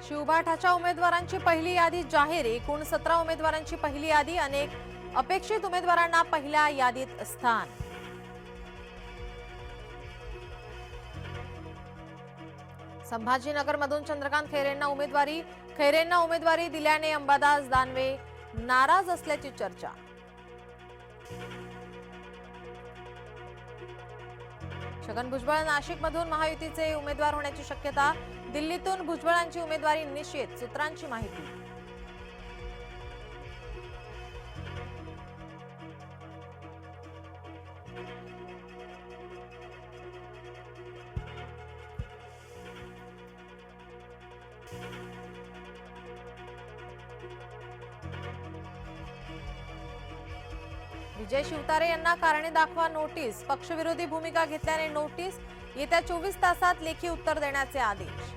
शिवबाठाच्या उमेदवारांची पहिली यादी जाहीर। एकूण 17 उमेदवारांची पहिली यादी। अनेक अपेक्षित उमेदवारांना पहिल्या यादीत स्थान। संभाजीनगरमधून चंद्रकांत खैरेंना उमेदवारी दिल्याने अंबादास दानवे नाराज असल्याची चर्चा। छगन भुजबळ नाशिकमधून महायुतीचे उमेदवार होण्याची शक्यता। दिल्लीतून भुजबळांची उमेदवारी निश्चित, सूत्रांची माहिती। विजय शिवतारे यांना कारणे दाखवा नोटीस। पक्षविरोधी भूमिका घेतल्याने नोटीस। येत्या 24 तासात लेखी उत्तर देण्याचे आदेश।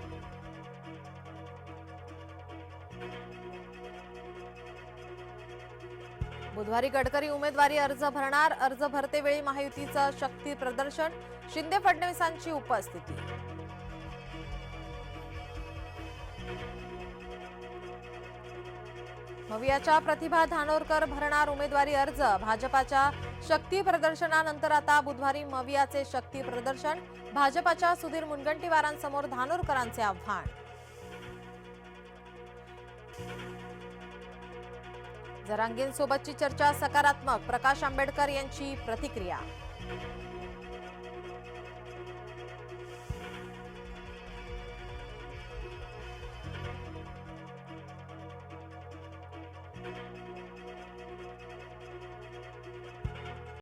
बुधवारी गडकरी उमेदवारी अर्ज भरणार। अर्ज भरतेवेळी महायुतीचं शक्ती प्रदर्शन। शिंदे फडणवीसांची उपस्थिती। मवियाच्या प्रतिभा धानोरकर भरणार उमेदवारी अर्ज। भाजपाच्या शक्ती प्रदर्शनानंतर आता बुधवारी मवियाचे शक्ती प्रदर्शन। भाजपाच्या सुधीर मुनगंटीवारांसमोर धानोरकरांचे आव्हान। जरांगेंसोबतची चर्चा सकारात्मक। प्रकाश आंबेडकर यांची प्रतिक्रिया।